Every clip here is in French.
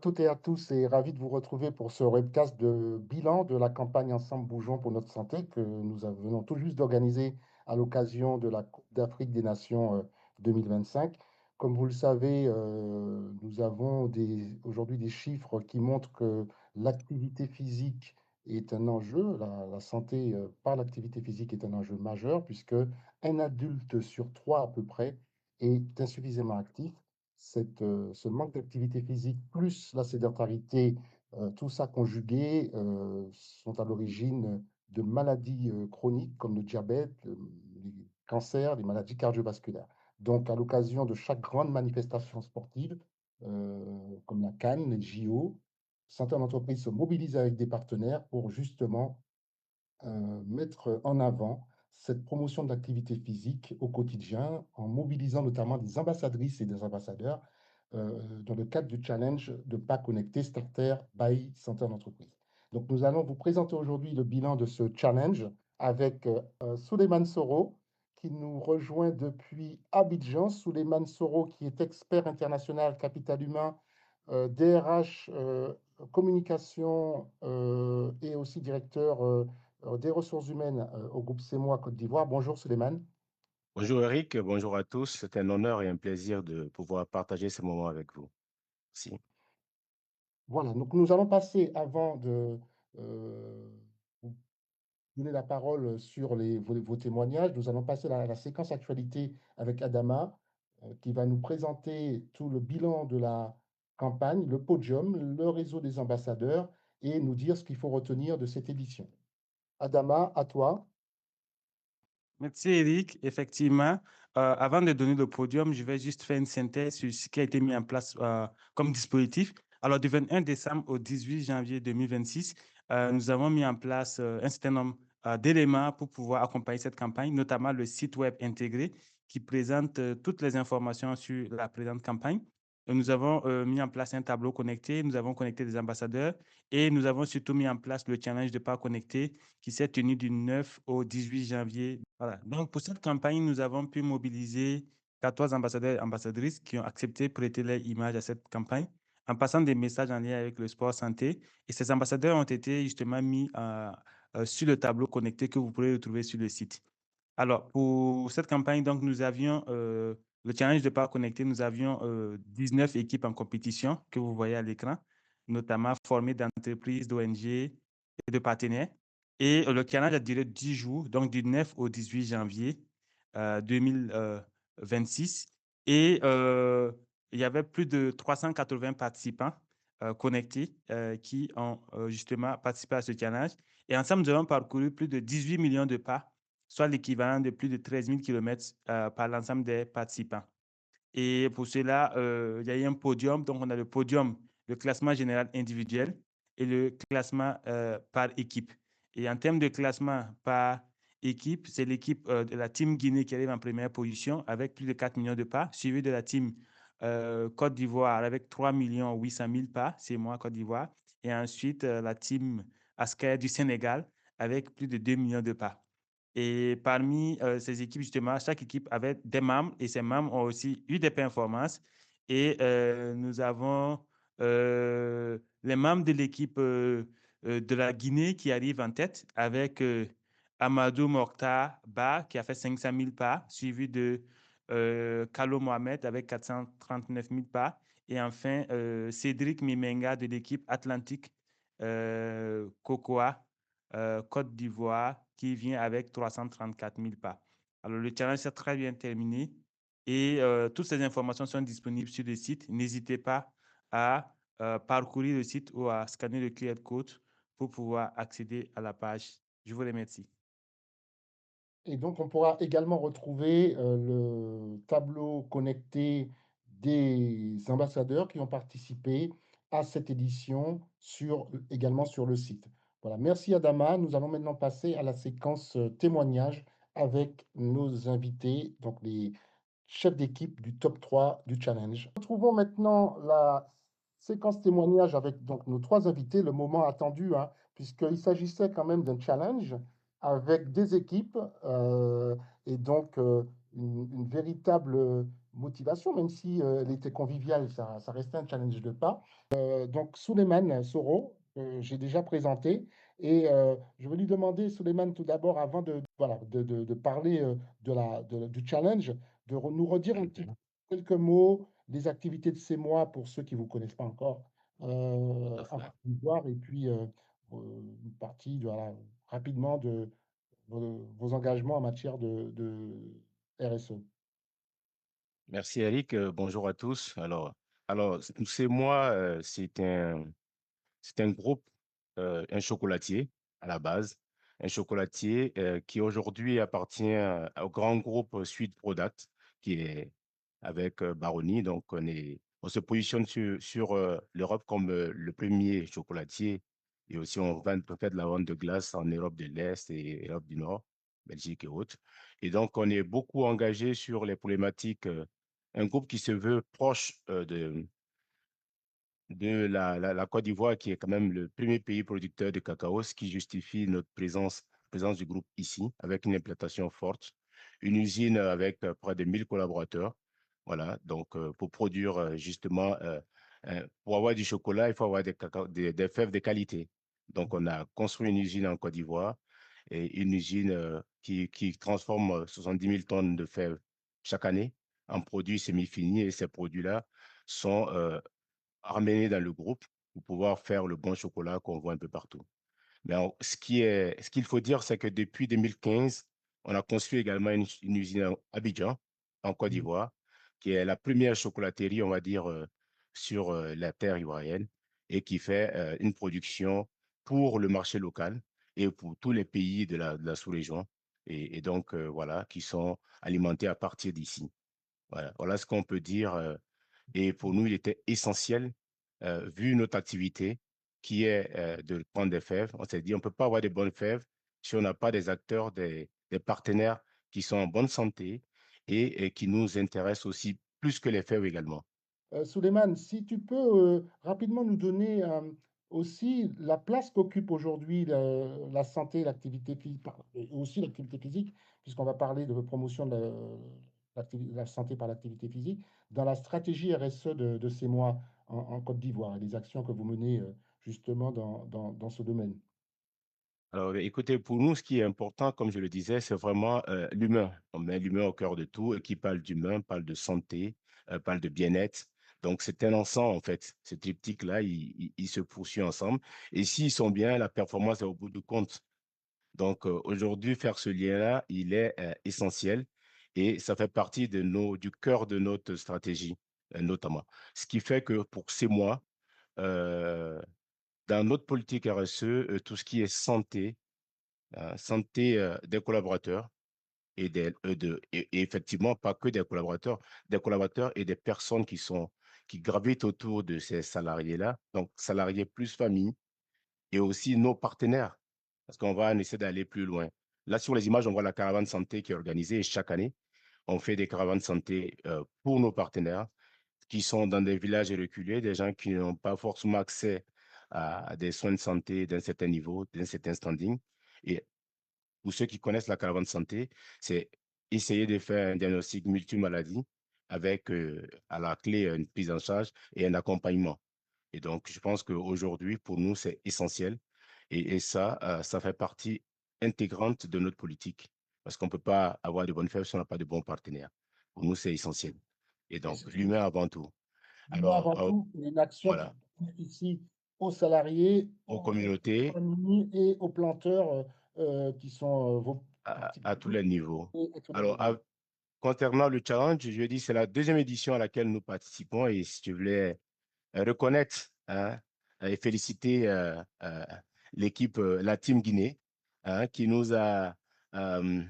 toutes et à tous et ravi de vous retrouver pour ce webcast de bilan de la campagne Ensemble Bougeons pour notre santé que venons tout juste d'organiser à l'occasion de la Coupe d'Afrique des Nations 2025. Comme vous le savez, nous avons aujourd'hui des chiffres qui montrent que l'activité physique est un enjeu, la santé par l'activité physique est un enjeu majeur puisque un adulte sur trois à peu près est insuffisamment actif ce manque d'activité physique plus la sédentarité, tout ça conjugué, sont à l'origine de maladies chroniques comme le diabète, les cancers, les maladies cardiovasculaires. Donc, à l'occasion de chaque grande manifestation sportive, comme la CAN, les JO, certaines entreprises se mobilisent avec des partenaires pour justement mettre en avant cette promotion de l'activité physique au quotidien en mobilisant notamment des ambassadrices et des ambassadeurs dans le cadre du challenge de pas connecté Starter by Santé en entreprise. Donc, nous allons vous présenter aujourd'hui le bilan de ce challenge avec Souleymane Soro qui nous rejoint depuis Abidjan. Souleymane Soro qui est expert international capital humain, DRH, communication et aussi directeur des ressources humaines au groupe C'est moi Côte d'Ivoire. Bonjour Souleymane. Bonjour Eric, bonjour à tous. C'est un honneur et un plaisir de pouvoir partager ce moment avec vous. Merci. Voilà, donc nous allons passer, avant de vous donner la parole sur vos témoignages, nous allons passer à la séquence actualité avec Adama, qui va nous présenter tout le bilan de la campagne, le podium, le réseau des ambassadeurs et nous dire ce qu'il faut retenir de cette édition. Adama, à toi. Merci Eric. Effectivement, avant de donner le podium, je vais juste faire une synthèse sur ce qui a été mis en place comme dispositif. Alors, du 21 décembre au 18 janvier 2026, nous avons mis en place un certain nombre d'éléments pour pouvoir accompagner cette campagne, notamment le site web intégré qui présente toutes les informations sur la présente campagne. Nous avons mis en place un tableau connecté, nous avons connecté des ambassadeurs et nous avons surtout mis en place le challenge de pas connecté qui s'est tenu du 9 au 18 janvier. Voilà. Donc, pour cette campagne, nous avons pu mobiliser 14 ambassadeurs et ambassadrices qui ont accepté de prêter leur image à cette campagne en passant des messages en lien avec le sport santé. Et ces ambassadeurs ont été justement mis sur le tableau connecté que vous pourrez retrouver sur le site. Alors, pour cette campagne, donc, nous avions le challenge de pas connecté, nous avions 19 équipes en compétition que vous voyez à l'écran, notamment formées d'entreprises, d'ONG et de partenaires. Et le challenge a duré 10 jours, donc du 9 au 18 janvier 2026. Et il y avait plus de 380 participants connectés qui ont justement participé à ce challenge. Et ensemble, nous avons parcouru plus de 18 millions de pas, soit l'équivalent de plus de 13 000 kilomètres par l'ensemble des participants. Et pour cela, il y a eu un podium. Donc, on a le podium, le classement général individuel et le classement par équipe. Et en termes de classement par équipe, c'est l'équipe de la team Guinée qui arrive en première position avec plus de 4 millions de pas, suivi de la team Côte d'Ivoire avec 3 800 000 pas, c'est moi, Côte d'Ivoire. Et ensuite, la team Asker du Sénégal avec plus de 2 millions de pas. Et parmi ces équipes, justement, chaque équipe avait des membres et ces membres ont aussi eu des performances. Et nous avons les membres de l'équipe de la Guinée qui arrivent en tête avec Amadou Mokhtar Ba qui a fait 500 000 pas, suivi de Kalo Mohamed avec 439 000 pas. Et enfin, Cédric Mimenga de l'équipe Atlantique Cocoa Côte d'Ivoire qui vient avec 334 000 pas. Alors, le challenge s'est très bien terminé et toutes ces informations sont disponibles sur le site. N'hésitez pas à parcourir le site ou à scanner le QR code pour pouvoir accéder à la page. Je vous remercie. Et donc, on pourra également retrouver le tableau connecté des ambassadeurs qui ont participé à cette édition également sur le site. Voilà, merci Adama. Nous allons maintenant passer à la séquence témoignage avec nos invités, donc les chefs d'équipe du top 3 du challenge. Retrouvons maintenant la séquence témoignage avec donc nos trois invités, le moment attendu, hein, puisqu'il s'agissait quand même d'un challenge avec des équipes et donc une véritable motivation, même si elle était conviviale, ça restait un challenge de pas. Donc, Souleymane Soro, j'ai déjà présenté. Et je vais lui demander, Souleymane, tout d'abord, avant voilà, de parler du challenge, nous redire quelques mots des activités de ces mois pour ceux qui ne vous connaissent pas encore en Côte d'Ivoire. Et puis, une partie, voilà, rapidement, de vos engagements en matière de RSE. Merci Eric, bonjour à tous. C'est moi, c'est un groupe, un chocolatier à la base, un chocolatier qui aujourd'hui appartient au grand groupe Suite Product, qui est avec Baroni. Donc on se positionne sur l'Europe comme le premier chocolatier. Et aussi on fait de la vente de glace en Europe de l'Est et Europe du Nord, Belgique et autres. Et donc on est beaucoup engagé sur les problématiques, un groupe qui se veut proche de la Côte d'Ivoire, qui est quand même le premier pays producteur de cacao, ce qui justifie notre présence du groupe ici, avec une implantation forte, une usine avec près de 1000 collaborateurs. Voilà, donc pour produire justement, pour avoir du chocolat, il faut avoir des fèves de qualité. Donc on a construit une usine en Côte d'Ivoire et une usine qui transforme 70 000 tonnes de fèves chaque année en produits semi-finis, et ces produits-là sont ramener dans le groupe pour pouvoir faire le bon chocolat qu'on voit un peu partout. Mais ce qu'il faut dire, c'est que depuis 2015, on a construit également une usine à Abidjan, en Côte Mhm. d'Ivoire, qui est la première chocolaterie, on va dire, sur la terre ivoirienne, et qui fait une production pour le marché local et pour tous les pays de la sous-région. Et donc, voilà, qui sont alimentés à partir d'ici. Voilà ce qu'on peut dire. Et pour nous, il était essentiel, vu notre activité, qui est de prendre des fèves. On s'est dit, on ne peut pas avoir de bonnes fèves si on n'a pas des acteurs, des partenaires qui sont en bonne santé et qui nous intéressent aussi plus que les fèves également. Souleymane, si tu peux rapidement nous donner aussi la place qu'occupe aujourd'hui la santé, l'activité physique, et aussi l'activité physique, puisqu'on va parler de promotion de la santé par l'activité physique, dans la stratégie RSE de ces mois en Côte d'Ivoire et les actions que vous menez justement dans ce domaine. Alors, écoutez, pour nous, ce qui est important, comme je le disais, c'est vraiment l'humain. On met l'humain au cœur de tout. Et qui parle d'humain, parle de santé, parle de bien-être. Donc, c'est un ensemble, en fait. Ce triptyque-là, il se poursuit ensemble. Et s'ils sont bien, la performance est au bout du compte. Donc, aujourd'hui, faire ce lien-là, il est essentiel et ça fait partie du cœur de notre stratégie, notamment. Ce qui fait que pour ces mois, euh, dans notre politique RSE, tout ce qui est santé, santé des collaborateurs et effectivement pas que des collaborateurs et des personnes qui gravitent autour de ces salariés-là, donc salariés plus famille et aussi nos partenaires, parce qu'on va essayer d'aller plus loin. Là, sur les images, on voit la caravane santé qui est organisée et chaque année, on fait des caravanes santé pour nos partenaires qui sont dans des villages reculés, des gens qui n'ont pas forcément accès à des soins de santé d'un certain niveau, d'un certain standing. Et pour ceux qui connaissent la caravane santé, c'est essayer de faire un diagnostic multimaladie avec à la clé une prise en charge et un accompagnement. Et donc, je pense qu'aujourd'hui, pour nous, c'est essentiel. Et ça, ça fait partie intégrante de notre politique. Parce qu'on ne peut pas avoir de bonnes fèves si on n'a pas de bons partenaires. Pour nous, c'est essentiel. Et Et donc, l'humain avant tout. l'humain Alors, avant tout, une action qui voilà, bénéficie aux salariés, aux aux communautés, familles et aux planteurs qui sont vos parties à tous les niveaux. et tous les Alors, niveaux. concernant le challenge, je dis c'est la deuxième édition à laquelle nous participons et si tu voulais reconnaître hein, et féliciter l'équipe, la Team Guinée, hein, euh,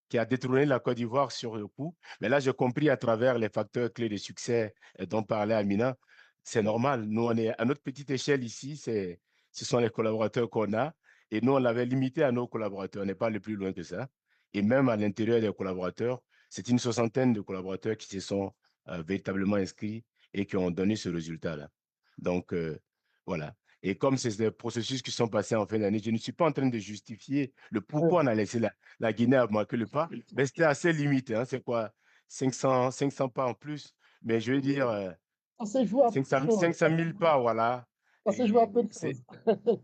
qui a détourné la Côte d'Ivoire sur le coup. Mais là, j'ai compris à travers les facteurs clés de succès dont parlait Amina, c'est normal. Nous, on est à notre petite échelle ici, ce sont les collaborateurs qu'on a. Et nous, on l'avait limité à nos collaborateurs. On n'est pas les plus loin que ça. Et même à l'intérieur des collaborateurs, c'est une soixantaine de collaborateurs qui se sont véritablement inscrits et qui ont donné ce résultat-là. Donc, voilà. Et comme c'est des processus qui sont passés en fin d'année, je ne suis pas en train de justifier le pourquoi on a laissé la Guinée a marqué le pas, mais c'était assez limité. Hein, c'est quoi? 500 pas en plus. Mais je veux dire, Ça s'est joué à peu de 500, choses. 500 000 pas, voilà. Ça s'est joué à peu Et de choses.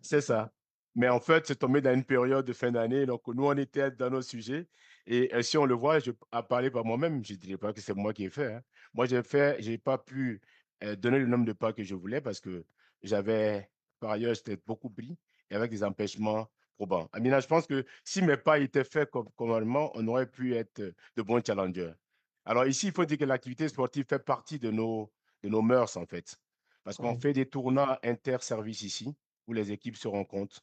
c'est ça. Mais en fait, c'est tombé dans une période de fin d'année. Donc, nous, on était dans nos sujets. Et si on le voit, à parler par moi-même, je ne dirais pas que c'est moi qui ai fait, hein. Moi, j'ai pas pu donner le nombre de pas que je voulais parce que j'avais, par ailleurs, j'étais beaucoup pris et avec des empêchements probants. Amina, je pense que si mes pas étaient faits comme normalement, on aurait pu être de bons challengers. Alors ici, il faut dire que l'activité sportive fait partie de nos mœurs, en fait. Parce qu'on Oui, fait des tournois inter-services ici où les équipes se rencontrent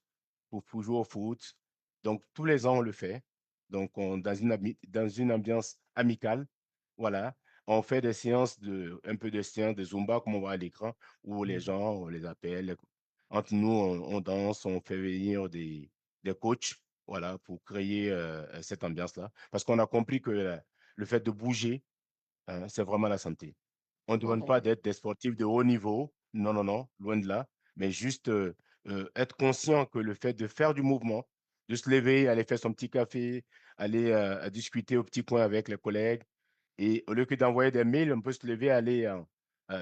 pour jouer au foot. Donc, tous les ans, on le fait. Donc, dans une ambiance amicale. Voilà. On fait des séances un peu de séances de Zumba, comme on voit à l'écran, où les oui. gens, on les appelle. Entre nous, on danse, on fait venir des coachs, voilà, pour créer cette ambiance-là. Parce qu'on a compris que le fait de bouger, hein, c'est vraiment la santé. On ne demande pas Mhm. d'être des sportifs de haut niveau. Non, non, non, loin de là. Mais juste être conscient que le fait de faire du mouvement, de se lever, aller faire son petit café, aller discuter au petit coin avec les collègues, et au lieu que d'envoyer des mails, on peut se lever, aller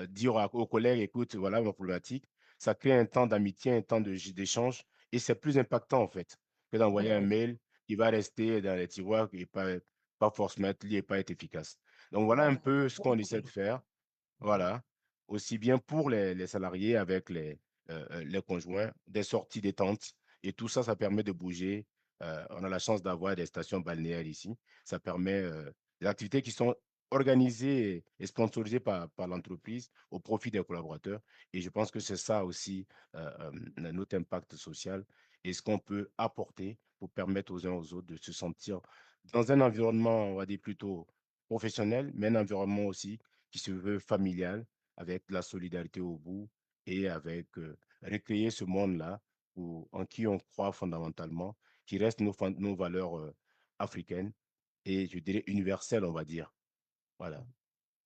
dire aux collègues, écoute, voilà ma problématique. Ça crée un temps d'amitié, un temps d'échange, et c'est plus impactant en fait que d'envoyer un Mhm. mail qui va rester dans les tiroirs et pas forcément être lié et pas être efficace. Donc voilà un peu ce qu'on essaie de faire. Voilà. Aussi bien pour les salariés avec les conjoints, des sorties détentes. Et tout ça, ça permet de bouger. On a la chance d'avoir des stations balnéaires ici. Ça permet des activités qui sont organisées et sponsorisées par l'entreprise au profit des collaborateurs. Et je pense que c'est ça aussi notre impact social et ce qu'on peut apporter pour permettre aux uns aux autres de se sentir dans un environnement, on va dire plutôt professionnel, mais un environnement aussi qui se veut familial, avec la solidarité au bout et avec recréer ce monde-là en qui on croit fondamentalement, qui reste nos valeurs africaines et je dirais universelles, on va dire. Voilà.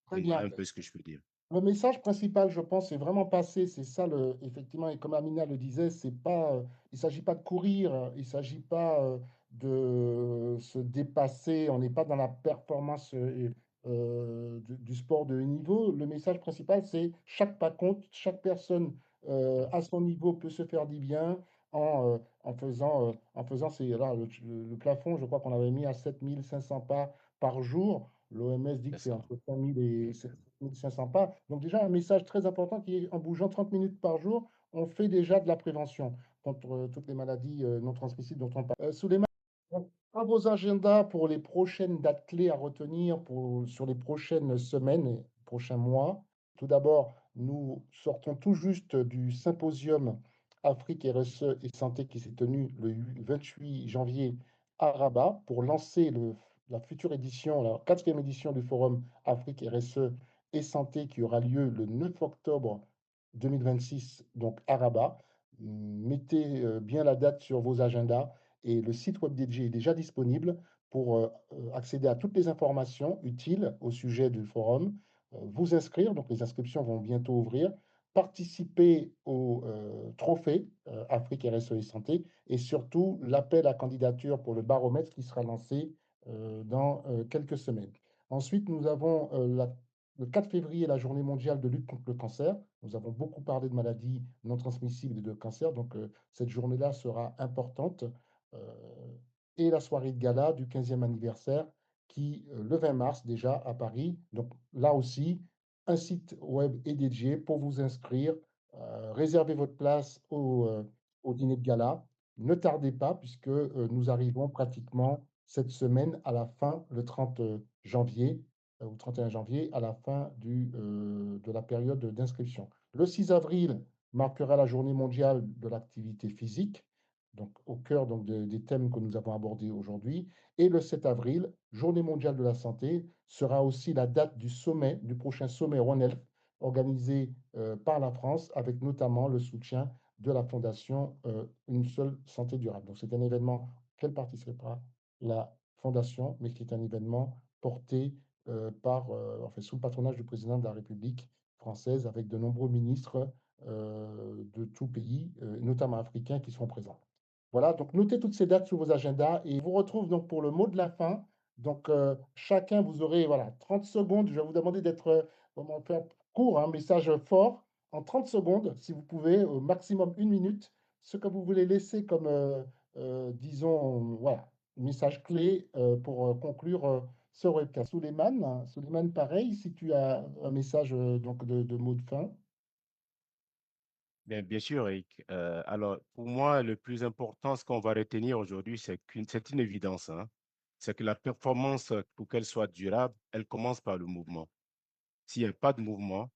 Très Donc voilà bien. un peu ce que je peux dire. Le message principal, je pense, est vraiment passé. C'est ça, effectivement, et comme Amina le disait, c'est pas, il ne s'agit pas de courir, il ne s'agit pas de se dépasser. On n'est pas dans la performance du sport de haut niveau. Le message principal, c'est chaque pas compte, chaque personne à son niveau peut se faire du bien en faisant là, le plafond, je crois qu'on avait mis à 7 500 pas par jour. L'OMS dit C'est que c'est ça. entre 5 000 et 500 pas. Donc déjà, un message très important qui est en bougeant 30 minutes par jour, on fait déjà de la prévention contre toutes les maladies non transmissibles dont on parle. Souleymane, à vos agendas pour les prochaines dates clés à retenir sur les prochaines semaines et prochains mois. Tout d'abord, nous sortons tout juste du symposium Afrique RSE et santé qui s'est tenu le 28 janvier à Rabat pour lancer la future édition, la quatrième édition du forum Afrique RSE et santé qui aura lieu le 9 octobre 2026, donc à Rabat. Mettez bien la date sur vos agendas et le site web DJ est déjà disponible pour accéder à toutes les informations utiles au sujet du forum, vous inscrire, donc les inscriptions vont bientôt ouvrir, participer au trophée Afrique RSE et santé et surtout l'appel à candidature pour le baromètre qui sera lancé dans quelques semaines. Ensuite, nous avons le 4 février, la journée mondiale de lutte contre le cancer. Nous avons beaucoup parlé de maladies non transmissibles et de cancer, donc cette journée-là sera importante. Euh, et la soirée de gala du 15e anniversaire qui, le 20 mars déjà à Paris. Donc là aussi, un site web est dédié pour vous inscrire. Réservez votre place au dîner de gala. Ne tardez pas puisque nous arrivons pratiquement cette semaine à la fin, le 30 janvier ou 31 janvier, à la fin de la période d'inscription. Le 6 avril marquera la journée mondiale de l'activité physique, donc au cœur donc, des thèmes que nous avons abordés aujourd'hui. Et le 7 avril, journée mondiale de la santé, sera aussi la date du sommet, du prochain sommet One Health, organisé par la France, avec notamment le soutien de la fondation Une seule santé durable. Donc c'est un événement auquel participera la fondation, mais qui est un événement porté enfin, sous le patronage du président de la République française, avec de nombreux ministres de tout pays, notamment africains, qui seront présents. Voilà, donc notez toutes ces dates sur vos agendas et je vous retrouve donc pour le mot de la fin Donc, chacun, vous aurez voilà, 30 secondes. Je vais vous demander d'être, comment faire court, un message fort en 30 secondes, si vous pouvez, au maximum 1 minute, ce que vous voulez laisser comme, disons, voilà, message clé pour conclure ce webcast. Souleymane, pareil, si tu as un message donc de mot de fin. Bien sûr, Eric. Alors, pour moi, le plus important, ce qu'on va retenir aujourd'hui, c'est une évidence, hein. C'est que la performance, pour qu'elle soit durable, elle commence par le mouvement. S'il n'y a pas de mouvement,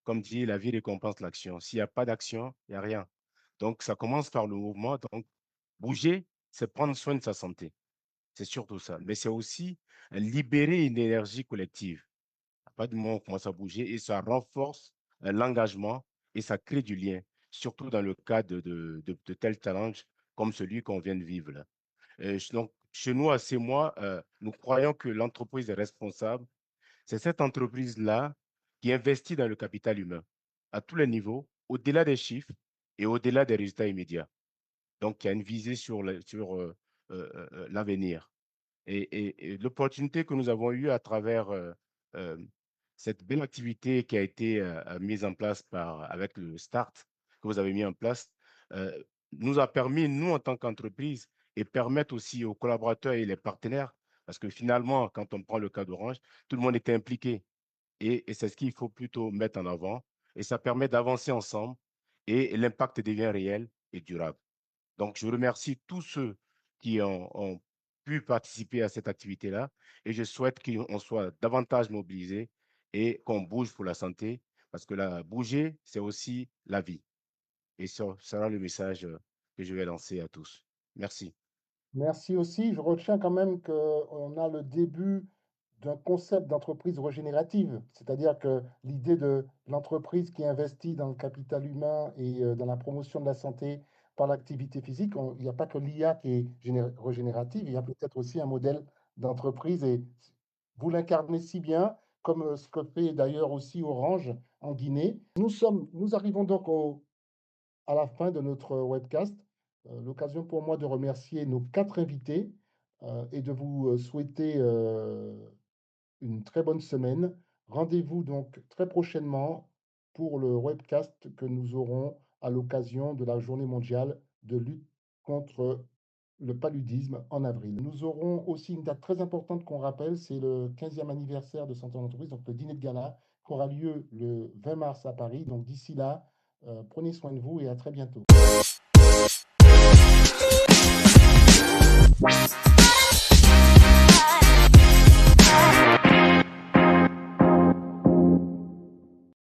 comme dit, la vie récompense l'action. S'il n'y a pas d'action, il n'y a rien. Donc, ça commence par le mouvement. Donc, bouger, c'est prendre soin de sa santé. C'est surtout ça. Mais c'est aussi libérer une énergie collective. À partir du moment où on commence à bouger, et ça renforce l'engagement et ça crée du lien, surtout dans le cas de tels challenges comme celui qu'on vient de vivre là. Donc, chez nous, à CMOI, nous croyons que l'entreprise est responsable. C'est cette entreprise-là qui investit dans le capital humain à tous les niveaux, au-delà des chiffres et au-delà des résultats immédiats. Donc, il y a une visée sur l'avenir. Et l'opportunité que nous avons eue à travers euh, cette belle activité qui a été mise en place avec le START que vous avez mis en place, euh, nous a permis, nous, en tant qu'entreprise, et permettre aussi aux collaborateurs et les partenaires, parce que finalement, quand on prend le cas d'Orange, tout le monde était impliqué. Et c'est ce qu'il faut plutôt mettre en avant. Et ça permet d'avancer ensemble et l'impact devient réel et durable. Donc, je remercie tous ceux qui ont pu participer à cette activité-là et je souhaite qu'on soit davantage mobilisés et qu'on bouge pour la santé parce que bouger, c'est aussi la vie. Et ça sera le message que je vais lancer à tous. Merci. Merci aussi. Je retiens quand même qu'on a le début d'un concept d'entreprise régénérative, c'est-à-dire que l'idée de l'entreprise qui investit dans le capital humain et dans la promotion de la santé par l'activité physique, il n'y a pas que l'IA qui est régénérative, il y a peut-être aussi un modèle d'entreprise et vous l'incarnez si bien, comme ce que fait d'ailleurs aussi Orange en Guinée. Nous arrivons donc à la fin de notre webcast. L'occasion pour moi de remercier nos 4 invités et de vous souhaiter une très bonne semaine. Rendez-vous donc très prochainement pour le webcast que nous aurons à l'occasion de la Journée mondiale de lutte contre le paludisme en avril. Nous aurons aussi une date très importante qu'on rappelle, c'est le 15e anniversaire de Santé en entreprise, donc le dîner de gala qui aura lieu le 20 mars à Paris. Donc d'ici là, prenez soin de vous et à très bientôt.